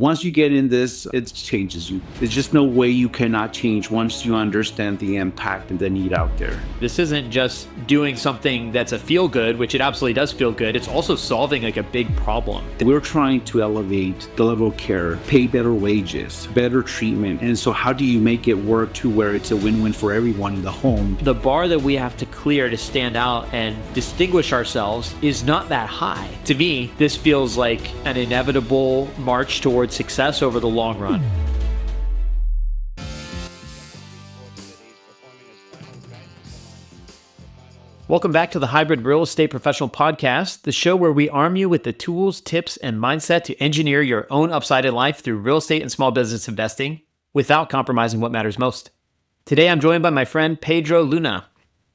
Once you get in this, it changes you. There's just no way you cannot change once you understand the impact and the need out there. This isn't just doing something that's a feel good, which it absolutely does feel good. It's also solving like a big problem. We're trying to elevate the level of care, pay better wages, better treatment. And so how do you make it work to where it's a win-win for everyone in the home? The bar that we have to clear to stand out and distinguish ourselves is not that high. To me, this feels like an inevitable march towards success over the long run. Welcome back to the Hybrid Real Estate Professional Podcast, the show where we arm you with the tools, tips, and mindset to engineer your own upside in life through real estate and small business investing without compromising what matters most. Today, I'm joined by my friend Pedro Luna.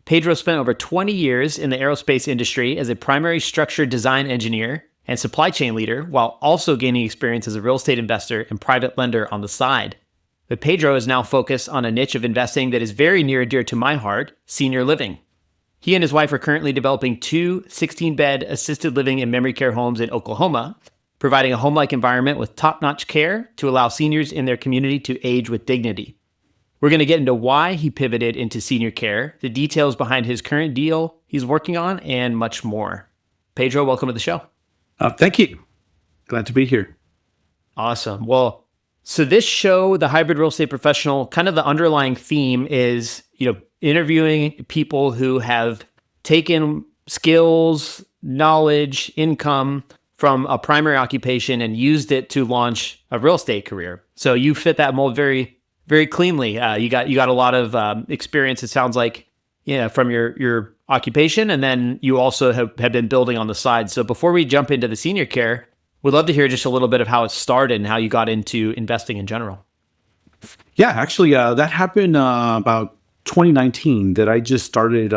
Pedro spent over 20 years in the aerospace industry as a primary structure design engineer and supply chain leader, while also gaining experience as a real estate investor and private lender on the side. But Pedro is now focused on a niche of investing that is very near and dear to my heart, senior living. He and his wife are currently developing 2 16-bed assisted living and memory care homes in Oklahoma, providing a home-like environment with top-notch care to allow seniors in their community to age with dignity. We're going to get into why he pivoted into senior care, the details behind his current deal he's working on, and much more. Pedro, welcome to the show. Thank you. Glad to be here. Awesome. Well, so this show, The Hybrid Real Estate Professional, kind of the underlying theme is, interviewing people who have taken skills, knowledge, income from a primary occupation and used it to launch a real estate career. So you fit that mold very, very cleanly. You got a lot of experience, it sounds like, from your occupation, and then you also have been building on the side. So before we jump into the senior care, we'd love to hear just a little bit of how it started and how you got into investing in general. Yeah, actually, that happened about 2019 that I just started.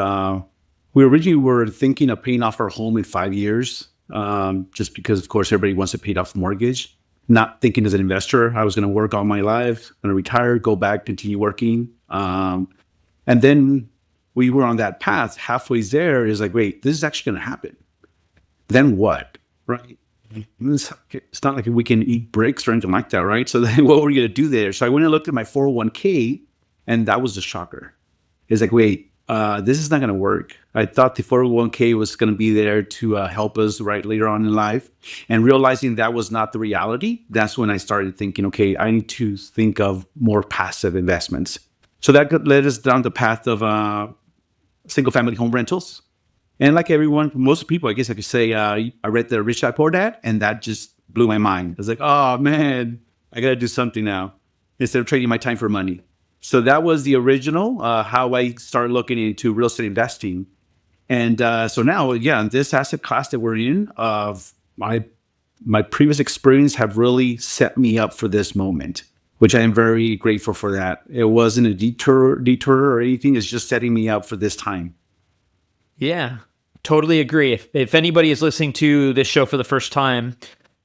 We originally were thinking of paying off our home in 5 years, just because, of course, everybody wants to pay off the mortgage. Not thinking as an investor, I was going to work all my life, going to retire, go back, continue working. And then we were on that path. Halfway there is like, wait, this is actually going to happen. Then what? Right? It's not like we can eat bricks or anything like that, right? So then what were we going to do there? So I went and looked at my 401k, and that was the shocker. It's like, wait, this is not going to work. I thought the 401k was going to be there to help us right later on in life. And realizing that was not the reality, that's when I started thinking, okay, I need to think of more passive investments. So that led us down the path of single family home rentals. And like everyone, most people, I guess I could say, I read the Rich Dad Poor Dad, and that just blew my mind. I was like, oh man, I got to do something now instead of trading my time for money. So that was the original, how I started looking into real estate investing. And so now, this asset class that we're in, my previous experience have really set me up for this moment, which I am very grateful for that. It wasn't a detour or anything. It's just setting me up for this time. Yeah, totally agree. If anybody is listening to this show for the first time,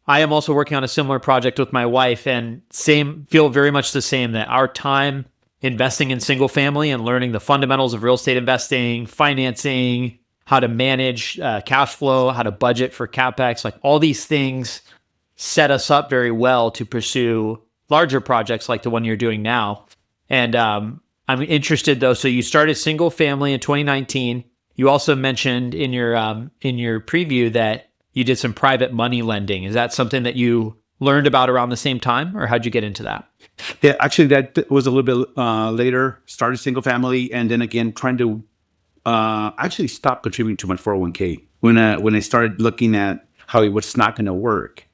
I am also working on a similar project with my wife, and feel very much the same, that our time investing in single family and learning the fundamentals of real estate investing, financing, how to manage cash flow, how to budget for CapEx, like all these things set us up very well to pursue larger projects like the one you're doing now. And I'm interested though. So you started single family in 2019. You also mentioned in your preview that you did some private money lending. Is that something that you learned about around the same time, or how'd you get into that? Yeah, actually, that was a little bit later. Started single family, and then again trying to actually stop contributing to my 401k when I started looking at how it was not going to work.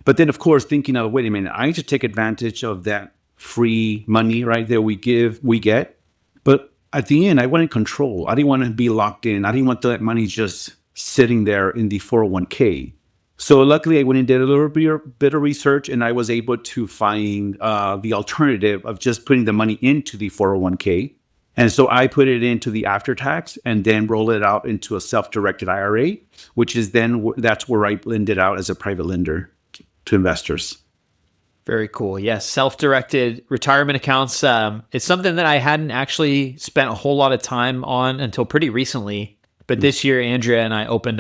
But then, of course, thinking of, wait a minute, I need to take advantage of that free money, right, that we get. But at the end, I wanted control. I didn't want to be locked in. I didn't want that money just sitting there in the 401k. So luckily, I went and did a little bit of research, and I was able to find the alternative of just putting the money into the 401k. And so I put it into the after tax and then roll it out into a self-directed IRA, which is that's where I blend it out as a private lender to investors. Very cool. Yes, self-directed retirement accounts. It's something that I hadn't actually spent a whole lot of time on until pretty recently. But this year, Andrea and I opened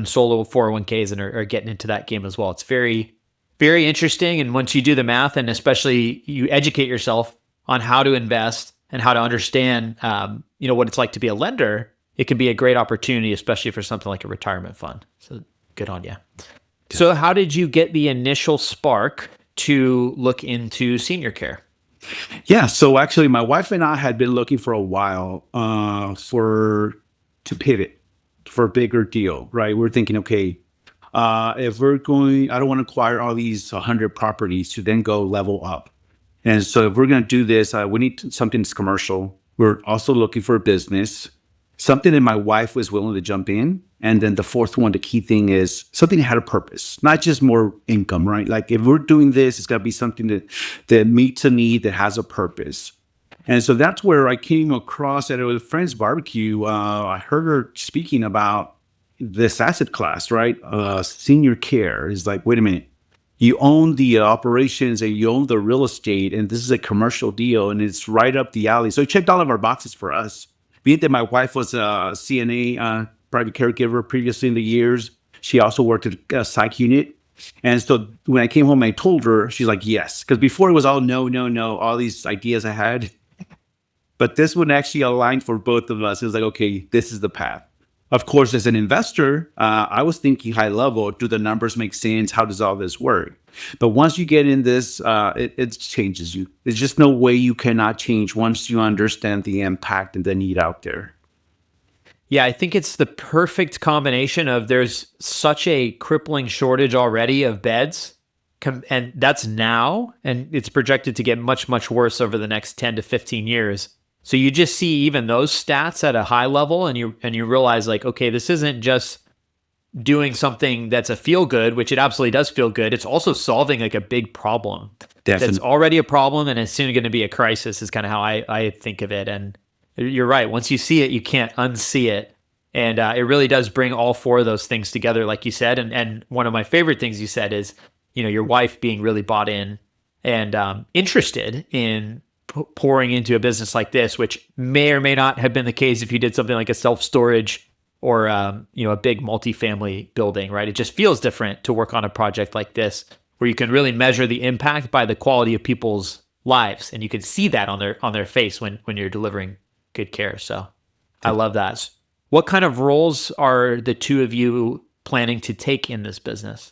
solo 401ks and are getting into that game as well. It's very very interesting. And once you do the math, and especially you educate yourself on how to invest and how to understand, what it's like to be a lender, it can be a great opportunity, especially for something like a retirement fund. So good on you. So how did you get the initial spark to look into senior care? Yeah. So actually, my wife and I had been looking for a while to pivot for a bigger deal, right? We're thinking, okay, if we're going, I don't want to acquire all these 100 properties to then go level up. And so if we're going to do this, we need something that's commercial. We're also looking for a business, something that my wife was willing to jump in. And then the fourth one, the key thing is something that had a purpose, not just more income, right? Like if we're doing this, it's got to be something that meets a need, that has a purpose. And so that's where I came across at a friend's barbecue. I heard her speaking about this asset class, right? Senior care is like, wait a minute. You own the operations and you own the real estate, and this is a commercial deal, and it's right up the alley. So it checked all of our boxes for us. Being that my wife was a CNA, private caregiver previously in the years, she also worked at a psych unit. And so when I came home, I told her, she's like, yes. Because before it was all no, no, no, all these ideas I had. But this one actually aligned for both of us. It was like, okay, this is the path. Of course, as an investor, I was thinking high level. Do the numbers make sense? How does all this work? But once you get in this, it changes you. There's just no way you cannot change once you understand the impact and the need out there. Yeah, I think it's the perfect combination of there's such a crippling shortage already of beds, and that's now, and it's projected to get much, much worse over the next 10 to 15 years. So you just see even those stats at a high level, and you realize like, okay, this isn't just doing something that's a feel good, which it absolutely does feel good. It's also solving like a big problem that's already a problem, and it's soon going to be a crisis. Is kind of how I think of it. And you're right. Once you see it, you can't unsee it, and it really does bring all four of those things together, like you said. And one of my favorite things you said is, your wife being really bought in and interested in pouring into a business like this, which may or may not have been the case if you did something like a self-storage or a big multifamily building, right? It just feels different to work on a project like this, where you can really measure the impact by the quality of people's lives, and you can see that on their face when you're delivering good care. So I love that. What kind of roles are the two of you planning to take in this business?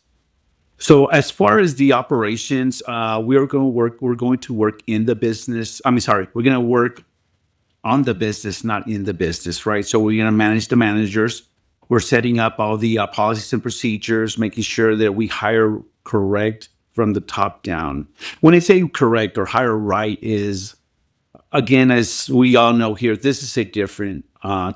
So as far as the operations, we're going to work in the business. We're going to work on the business, not in the business, right? So we're going to manage the managers. We're setting up all the policies and procedures, making sure that we hire correct from the top down. When I say correct or hire right is, again, as we all know here, this is a different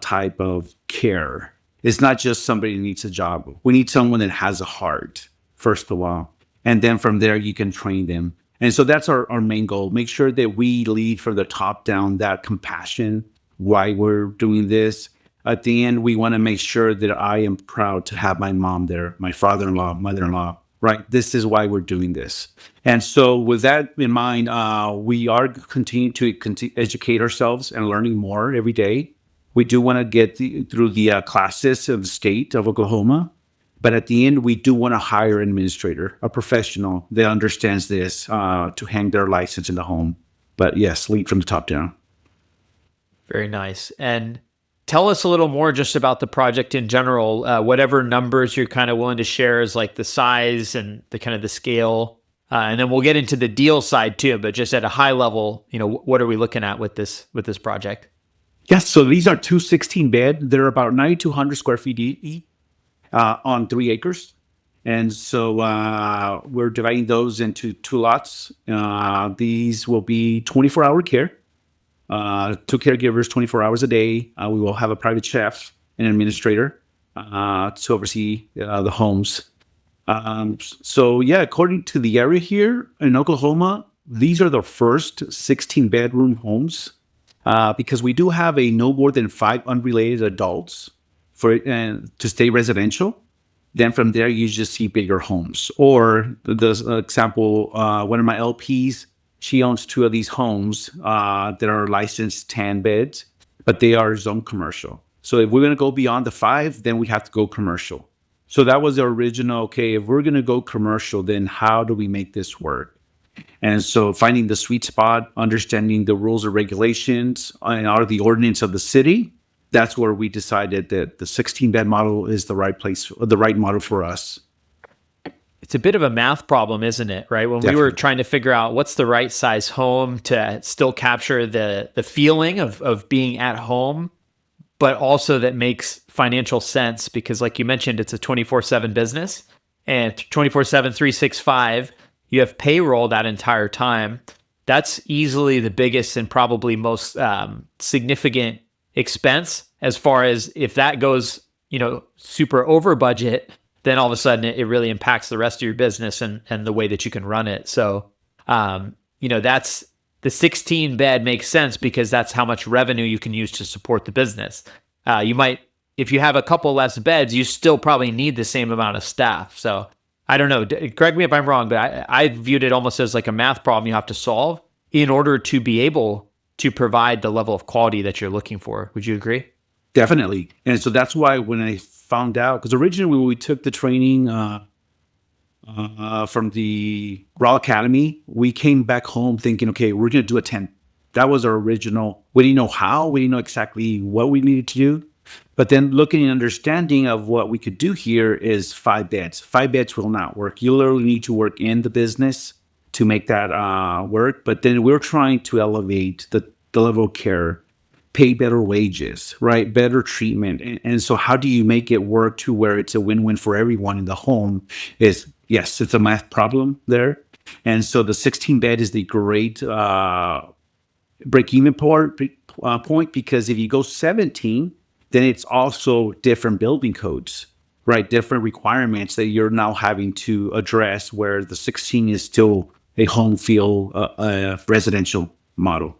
type of care. It's not just somebody who needs a job. We need someone that has a heart, first of all. And then from there, you can train them. And so that's our main goal. Make sure that we lead from the top down, that compassion, why we're doing this. At the end, we want to make sure that I am proud to have my mom there, my father-in-law, mother-in-law, right? This is why we're doing this. And so with that in mind, we are continuing to educate ourselves and learning more every day. We do want to get through the classes of the state of Oklahoma. But at the end, we do want to hire an administrator, a professional that understands this to hang their license in the home. But yes, lead from the top down. Very nice. And tell us a little more just about the project in general, whatever numbers you're kind of willing to share is like the size and the kind of the scale. And then we'll get into the deal side too, but just at a high level, what are we looking at with this project? Yes, so these are two 16-bed. They're about 9,200 square feet each. On 3 acres. And so we're dividing those into 2 lots. These will be 24-hour care, 2 caregivers, 24 hours a day. We will have a private chef and administrator to oversee the homes. According to the area here in Oklahoma, these are the first 16-bedroom homes because we do have a no more than 5 unrelated adults to stay residential. Then from there, you just see bigger homes. Or the example, one of my LPs, she owns 2 of these homes that are licensed 10 beds, but they are zone commercial. So if we're going to go beyond the 5, then we have to go commercial. So that was the original, okay, if we're going to go commercial, then how do we make this work? And so finding the sweet spot, understanding the rules and regulations and are the ordinance of the city, that's where we decided that the 16-bed model is the right place, the right model for us. It's a bit of a math problem, isn't it? Right? When we were Definitely. trying to figure out what's the right size home to still capture the feeling of being at home, but also that makes financial sense because, like you mentioned, it's a 24/7 business and 24/7, 365. You have payroll that entire time. That's easily the biggest and probably most significant expense. As far as if that goes, super over budget, then all of a sudden it really impacts the rest of your business and the way that you can run it. So, that's the 16 bed makes sense because that's how much revenue you can use to support the business. You might, if you have a couple less beds, you still probably need the same amount of staff. So I don't know. Correct me if I'm wrong, but I viewed it almost as like a math problem you have to solve in order to be able to provide the level of quality that you're looking for. Would you agree? Definitely. And so that's why when I found out, because originally when we took the training from the Raw Academy, we came back home thinking, okay, we're going to do a 10. That was our original. We didn't know how, we didn't know exactly what we needed to do. But then looking and understanding of what we could do here is 5 beds. 5 beds will not work. You literally need to work in the business to make that work. But then we're trying to elevate the level of care, pay better wages, right? Better treatment. And so how do you make it work to where it's a win-win for everyone in the home is, yes, it's a math problem there. And so the 16 bed is the great break-even point because if you go 17, then it's also different building codes, right? Different requirements that you're now having to address where the 16 is still a home feel residential model.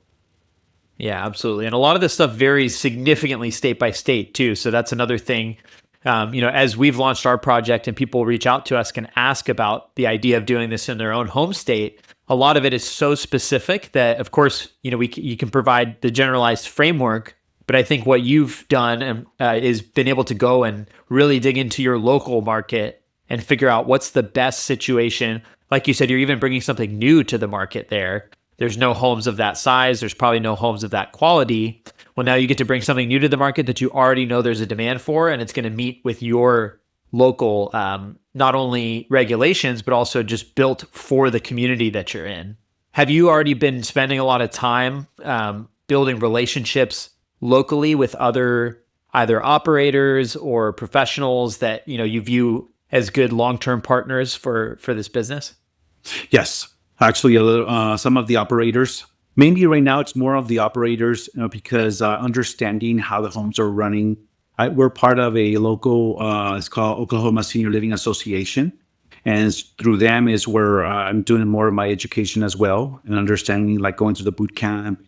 Yeah, absolutely. And a lot of this stuff varies significantly state by state too. So that's another thing. As we've launched our project and people reach out to us can ask about the idea of doing this in their own home state. A lot of it is so specific that, of course, you can provide the generalized framework. But I think what you've done is been able to go and really dig into your local market and figure out what's the best situation. Like you said, you're even bringing something new to the market there. There's no homes of that size. There's probably no homes of that quality. Well, now you get to bring something new to the market that you already know there's a demand for, and it's going to meet with your local, not only regulations, but also just built for the community that you're in. Have you already been spending a lot of time building relationships locally with other either operators or professionals that you view as good long-term partners for this business? Yes, actually, some of the operators. Maybe right now it's more of the operators because understanding how the homes are running. We're part of a local, it's called Oklahoma Senior Living Association. And through them is where I'm doing more of my education as well and understanding, like going to the boot camp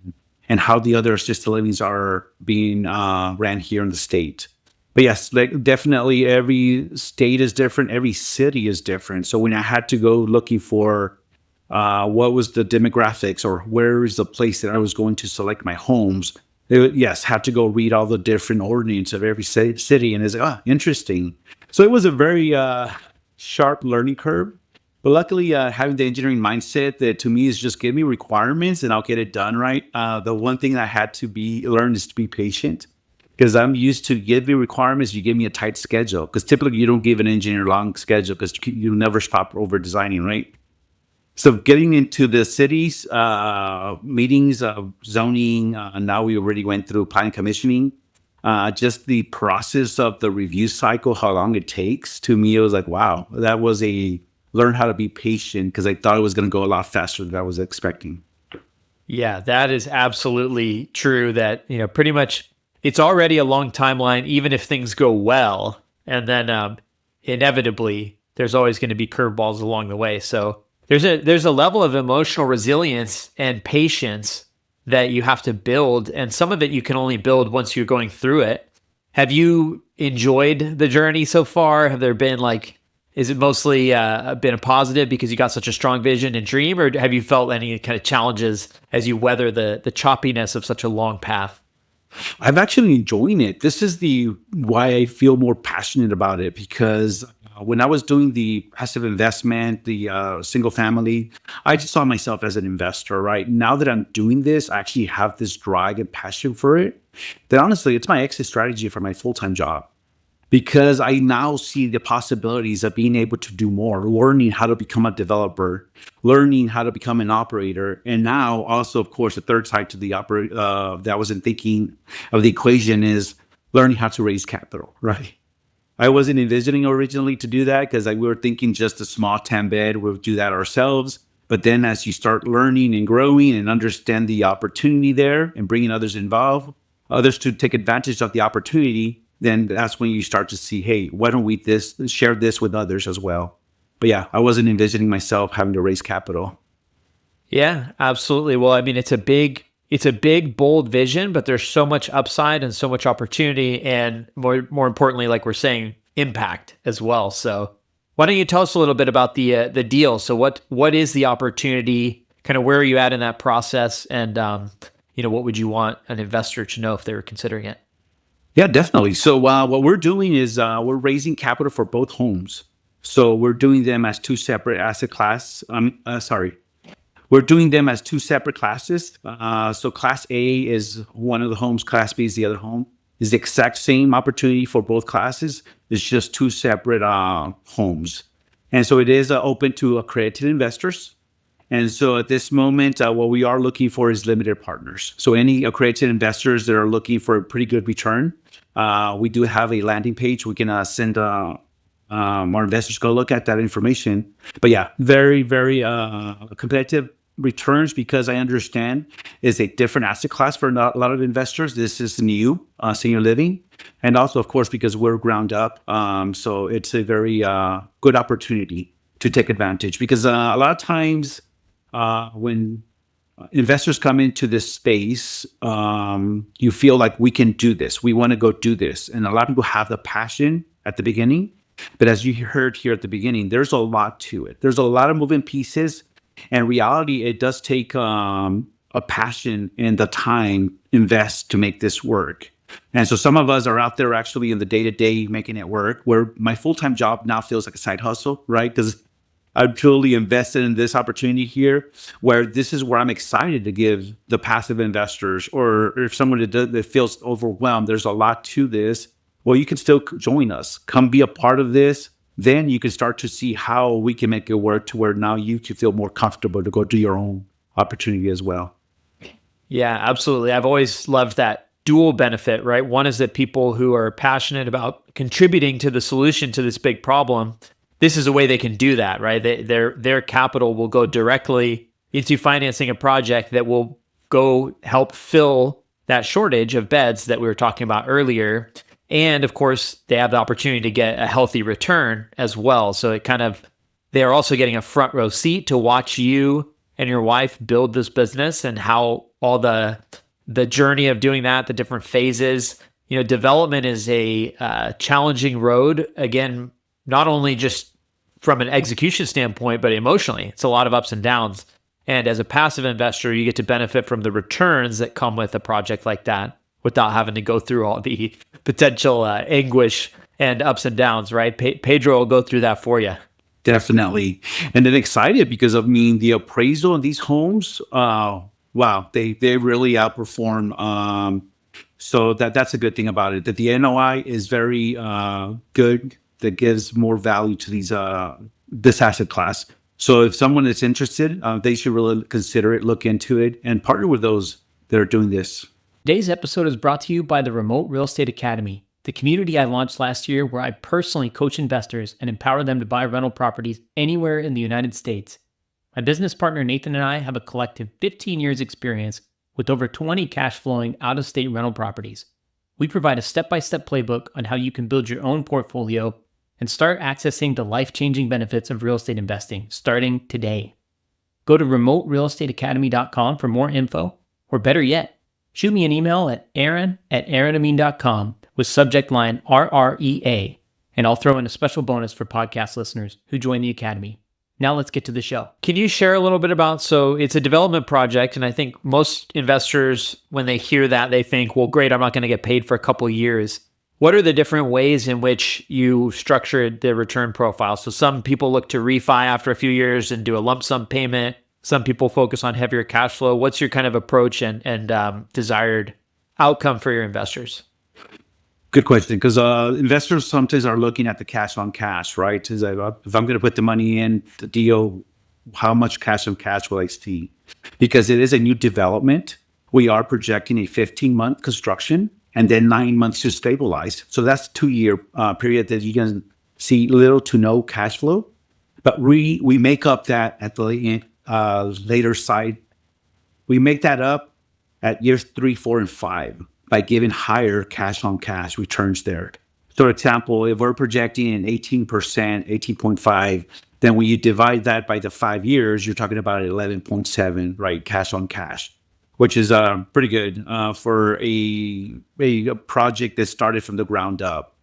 and how the other assisted livings are being ran here in the state. But yes, like definitely every state is different. Every city is different. So when I had to go looking for what was the demographics or where is the place that I was going to select my homes, yes, had to go read all the different ordinance of every city. And it's like, interesting. So it was a very sharp learning curve. But luckily, having the engineering mindset that to me is just give me requirements and I'll get it done right. The one thing I had to learn is to be patient because I'm used to give me requirements. You give me a tight schedule because typically you don't give an engineer a long schedule because you never stop over designing, right? So getting into the cities, meetings, zoning, now we already went through planning commissioning. Just the process of the review cycle, how long it takes, to me, it was like, wow, that was learn how to be patient because I thought it was going to go a lot faster than I was expecting. Yeah, that is absolutely true that, pretty much it's already a long timeline, even if things go well. And then inevitably, there's always going to be curveballs along the way. So there's a level of emotional resilience and patience that you have to build. And some of it you can only build once you're going through it. Have you enjoyed the journey so far? Have there been is it mostly been a positive because you got such a strong vision and dream, or have you felt any kind of challenges as you weather the choppiness of such a long path? I'm actually enjoying it. This is why I feel more passionate about it because when I was doing the passive investment, the single family, I just saw myself as an investor, right? Now that I'm doing this, I actually have this drive and passion for it. That honestly, it's my exit strategy for my full-time job because I now see the possibilities of being able to do more, learning how to become a developer, learning how to become an operator, and now also, of course, the third side to the that I wasn't thinking of the equation is learning how to raise capital, right? I wasn't envisioning originally to do that because we were thinking just a small 10 bed, we'll do that ourselves. But then as you start learning and growing and understand the opportunity there and bringing others involved, others to take advantage of the opportunity, then that's when you start to see, hey, why don't we share this with others as well? But yeah, I wasn't envisioning myself having to raise capital. Yeah, absolutely. Well, I mean, it's a big, bold vision, but there's so much upside and so much opportunity, and more importantly, like we're saying, impact as well. So, why don't you tell us a little bit about the deal? So, what is the opportunity? Kind of where are you at in that process, and what would you want an investor to know if they were considering it? Yeah, definitely. So what we're doing is we're raising capital for both homes. So we're doing them as two separate asset class. We're doing them as two separate classes. So Class A is one of the homes, Class B is the other home. It's the exact same opportunity for both classes. It's just two separate homes. And so it is open to accredited investors. And so at this moment, what we are looking for is limited partners. So any accredited investors that are looking for a pretty good return, we do have a landing page. We can send our investors go look at that information. But yeah, very, very competitive returns because I understand it's a different asset class for a lot of investors. This is new, senior living. And also, of course, because we're ground up. So it's a very good opportunity to take advantage because a lot of times when investors come into this space, you feel like we can do this. We want to go do this. And a lot of people have the passion at the beginning. But as you heard here at the beginning, there's a lot to it. There's a lot of moving pieces. And reality, it does take a passion and the time invest to make this work. And so some of us are out there actually in the day-to-day making it work, where my full-time job now feels like a side hustle, right? Because I'm truly invested in this opportunity here, where this is where I'm excited to give the passive investors, or if someone that feels overwhelmed, there's a lot to this. Well, you can still join us. Come be a part of this. Then you can start to see how we can make it work to where now you can feel more comfortable to go do your own opportunity as well. Yeah, absolutely. I've always loved that dual benefit, right? One is that people who are passionate about contributing to the solution to this big problem, this is a way they can do that, right? Their capital will go directly into financing a project that will go help fill that shortage of beds that we were talking about earlier. And of course, they have the opportunity to get a healthy return as well. So they're also getting a front row seat to watch you and your wife build this business and how all the journey of doing that, the different phases. Development is a challenging road. Again, not only just from an execution standpoint, but emotionally, it's a lot of ups and downs. And as a passive investor, you get to benefit from the returns that come with a project like that without having to go through all the potential anguish and ups and downs, right? Pedro will go through that for you. Definitely. And then excited because the appraisal in these homes, wow, they really outperform. So that's a good thing about it, that the NOI is very good, that gives more value to this asset class. So if someone is interested, they should really consider it, look into it, and partner with those that are doing this. Today's episode is brought to you by the Remote Real Estate Academy, the community I launched last year where I personally coach investors and empower them to buy rental properties anywhere in the United States. My business partner Nathan and I have a collective 15 years experience with over 20 cash flowing out-of-state rental properties. We provide a step-by-step playbook on how you can build your own portfolio and start accessing the life-changing benefits of real estate investing starting today. Go to remoterealestateacademy.com for more info, or better yet, shoot me an email at aaron@aaronamin.com with subject line RREA, and I'll throw in a special bonus for podcast listeners who join the Academy. Now let's get to the show. Can you share a little bit about, so it's a development project, and I think most investors, when they hear that, they think, well, great, I'm not going to get paid for a couple of years. What are the different ways in which you structured the return profile? So some people look to refi after a few years and do a lump sum payment. Some people focus on heavier cash flow. What's your kind of approach and desired outcome for your investors? Good question, because investors sometimes are looking at the cash on cash, right? Is like, if I'm going to put the money in the deal, how much cash on cash will I see? Because it is a new development. We are projecting a 15-month construction and then 9 months to stabilize. So that's a 2-year period that you can see little to no cash flow. But we make up that at the later side. We make that up at years 3, 4, and 5 by giving higher cash on cash returns there. So, for example, if we're projecting an 18%, 18.5, then when you divide that by the 5 years, you're talking about 11.7, right? Cash on cash, which is pretty good for a project that started from the ground up.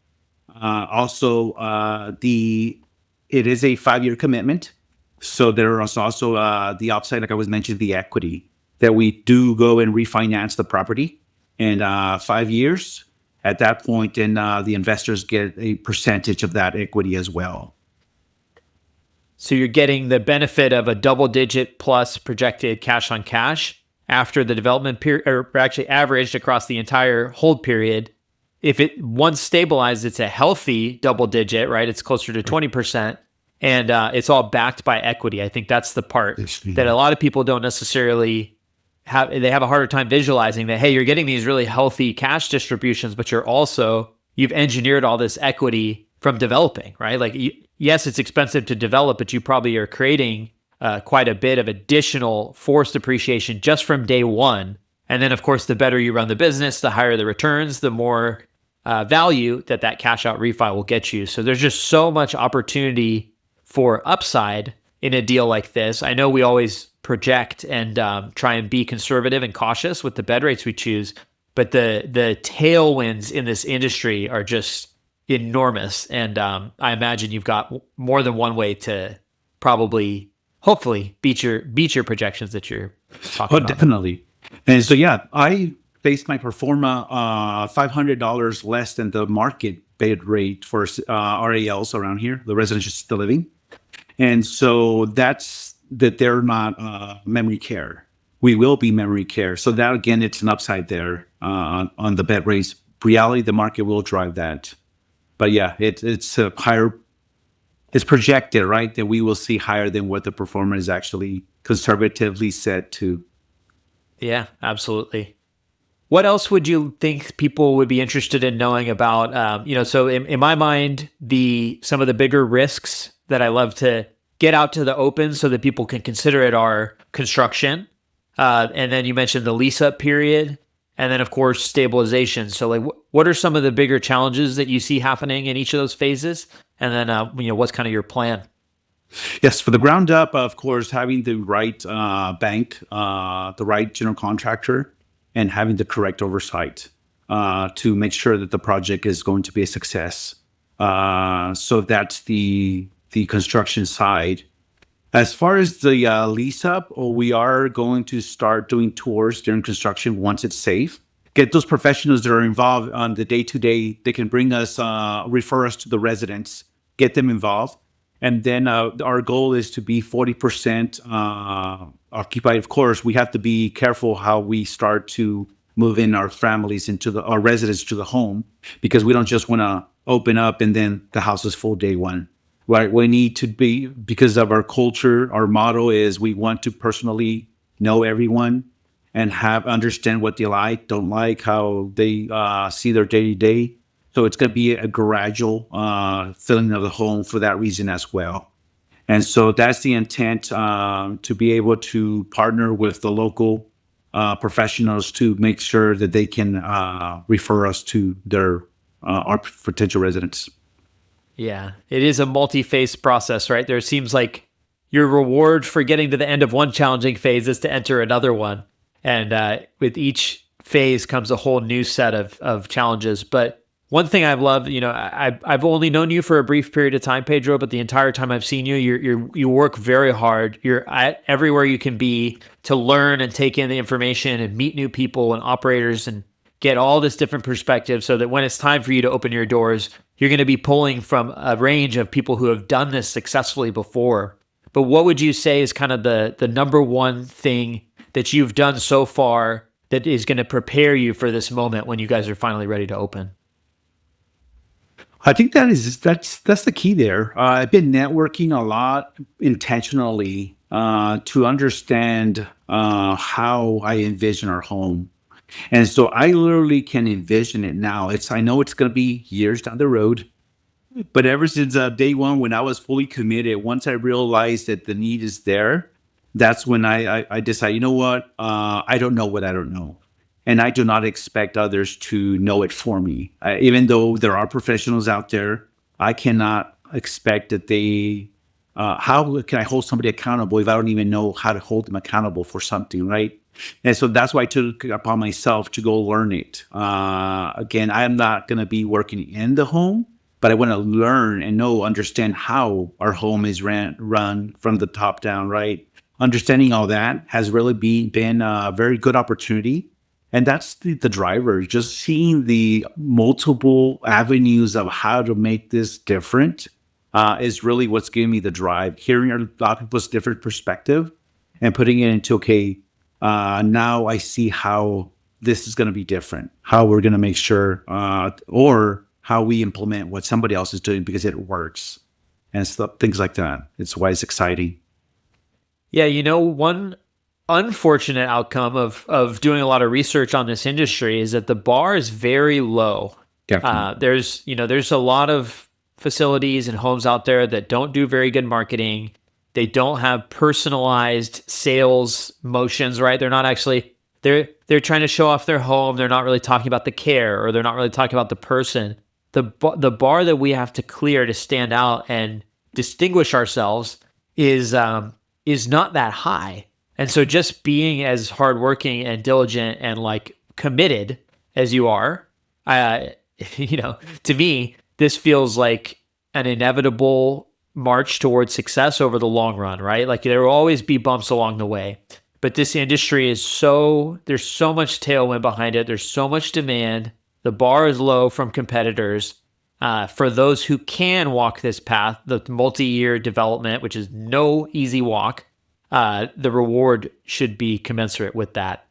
It is a 5-year commitment. So there is also the upside, like I was mentioning, the equity that we do go and refinance the property in 5 years. At that point, then the investors get a percentage of that equity as well. So you're getting the benefit of a double-digit plus projected cash on cash after the development period, or actually averaged across the entire hold period. If it once stabilized, it's a healthy double-digit, right? It's closer to 20%, and it's all backed by equity. I think that's the part that a lot of people don't necessarily have. They have a harder time visualizing that, hey, you're getting these really healthy cash distributions, but you've engineered all this equity from developing, right? Like, yes, it's expensive to develop, but you probably are creating quite a bit of additional forced appreciation just from day one. And then, of course, the better you run the business, the higher the returns, the more value that cash out refi will get you. So there's just so much opportunity for upside in a deal like this. I know we always project and try and be conservative and cautious with the bed rates we choose, but the tailwinds in this industry are just enormous. And I imagine you've got more than one way to probably, hopefully, beat your projections that you're talking about. Definitely. And so, yeah, I based my performa $500 less than the market bid rate for RALs around here, the residential assisted living. And so that's that they're not memory care. We will be memory care. So that, again, it's an upside there on the bed rates. Reality, the market will drive that. But yeah, it's a higher, it's projected, right, that we will see higher than what the performer is actually conservatively set to. Yeah, absolutely. What else would you think people would be interested in knowing about? So in my mind, some of the bigger risks that I love to get out to the open so that people can consider it are construction. And then you mentioned the lease up period. And then, of course, stabilization. So, like, what are some of the bigger challenges that you see happening in each of those phases? And then, what's kind of your plan? Yes, for the ground up, of course, having the right bank, the right general contractor, and having the correct oversight to make sure that the project is going to be a success. So that's the construction side. As far as the lease up, we are going to start doing tours during construction once it's safe. Get those professionals that are involved on the day-to-day. They can bring us, refer us to the residents, get them involved. And then our goal is to be 40% occupied. Of course, we have to be careful how we start to move in our families our residents to the home, because we don't just want to open up and then the house is full day one. Right, we need to be, because of our culture, our motto is we want to personally know everyone and understand what they like, don't like, how they see their day-to-day. So it's going to be a gradual filling of the home for that reason as well. And so that's the intent, to be able to partner with the local professionals to make sure that they can refer us to our potential residents. Yeah, it is a multi-phase process, right? There seems like your reward for getting to the end of one challenging phase is to enter another one. And with each phase comes a whole new set of challenges. But one thing I've loved, I've only known you for a brief period of time, Pedro, but the entire time I've seen you, you work very hard. You're at everywhere you can be to learn and take in the information and meet new people and operators and get all this different perspective so that when it's time for you to open your doors, you're going to be pulling from a range of people who have done this successfully before. But what would you say is kind of the number one thing that you've done so far that is going to prepare you for this moment when you guys are finally ready to open? I think that's the key there. I've been networking a lot intentionally to understand how I envision our home. And so I literally can envision it now. I know it's going to be years down the road, but ever since day one, when I was fully committed, once I realized that the need is there, that's when I decide, you know what? I don't know what I don't know. And I do not expect others to know it for me. Even though there are professionals out there, I cannot expect that how can I hold somebody accountable if I don't even know how to hold them accountable for something, right? And so that's why I took it upon myself to go learn it. Again, I am not going to be working in the home, but I want to learn and understand how our home is run from the top down, right? Understanding all that has really been a very good opportunity. And that's the driver, just seeing the multiple avenues of how to make this different is really what's giving me the drive. Hearing a lot of people's different perspective and putting it into, okay, now I see how this is going to be different, how we're going to make sure, or how we implement what somebody else is doing because it works and stuff, things like that. It's why it's exciting. Yeah, one unfortunate outcome of doing a lot of research on this industry is that the bar is very low. Definitely. There's a lot of facilities and homes out there that don't do very good marketing. They don't have personalized sales motions, right? They're not actually they're trying to show off their home. They're not really talking about the care, or they're not really talking about the person. The bar that we have to clear to stand out and distinguish ourselves is not that high. And so just being as hardworking and diligent and like committed as you are, to me, this feels like an inevitable march towards success over the long run, right? Like there will always be bumps along the way, but this industry there's so much tailwind behind it. There's so much demand. The bar is low from competitors. For those who can walk this path, the multi-year development, which is no easy walk, the reward should be commensurate with that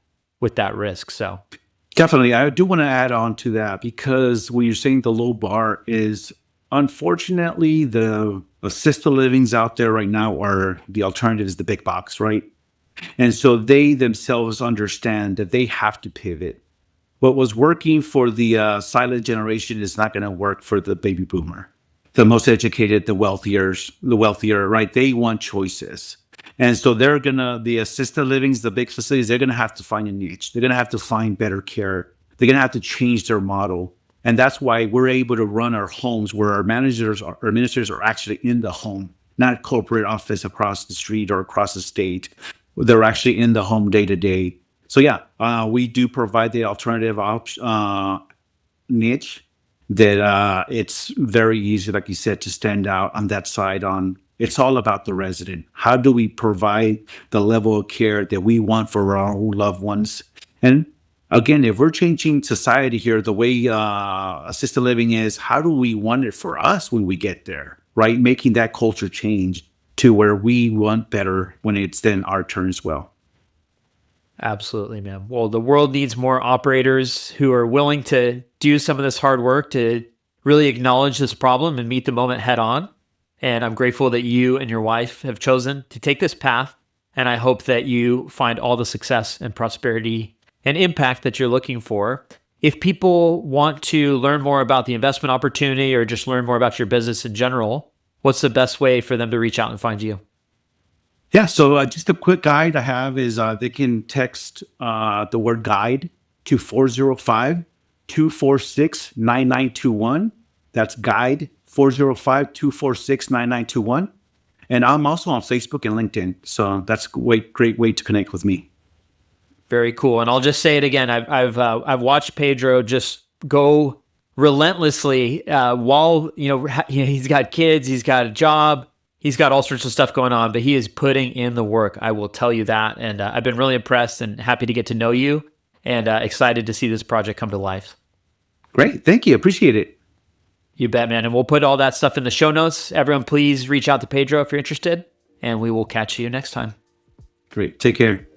risk. So definitely, I do want to add on to that because when you're saying the low bar is, unfortunately, the assisted livings out there right now are the alternative is the big box, right? And so they themselves understand that they have to pivot. What was working for the silent generation is not going to work for the baby boomer, the most educated, the wealthier, right? They want choices. And so the assisted livings, the big facilities, they're going to have to find a niche. They're going to have to find better care. They're going to have to change their model. And that's why we're able to run our homes where our managers or administrators are actually in the home, not corporate office across the street or across the state. They're actually in the home day to day. So yeah, we do provide the alternative niche that it's very easy, like you said, to stand out on that side. It's all about the resident. How do we provide the level of care that we want for our own loved ones? And again, if we're changing society here, the way assisted living is, how do we want it for us when we get there, right? Making that culture change to where we want better when it's then our turn as well. absolutely, man. Well, the world needs more operators who are willing to do some of this hard work to really acknowledge this problem and meet the moment head on. And I'm grateful that you and your wife have chosen to take this path. And I hope that you find all the success and prosperity and impact that you're looking for. If people want to learn more about the investment opportunity or just learn more about your business in general, what's the best way for them to reach out and find you? Yeah, so just a quick guide I have is they can text the word guide to 405-246-9921. That's guide 405-246-9921. And I'm also on Facebook and LinkedIn. So that's a great way to connect with me. Very cool. And I'll just say it again. I've watched Pedro just go relentlessly while he's got kids, he's got a job, he's got all sorts of stuff going on, but he is putting in the work. I will tell you that. And I've been really impressed and happy to get to know you. and excited to see this project come to life. Great. Thank you. Appreciate it. You bet, man. And we'll put all that stuff in the show notes. Everyone, please reach out to Pedro if you're interested, and we will catch you next time. Great. Take care.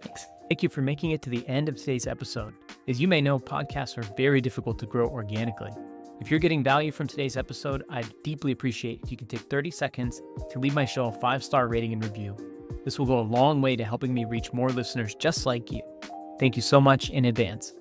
Thanks. Thank you for making it to the end of today's episode. As you may know, podcasts are very difficult to grow organically. If you're getting value from today's episode, I'd deeply appreciate if you could take 30 seconds to leave my show a 5-star rating and review. This will go a long way to helping me reach more listeners just like you. Thank you so much in advance.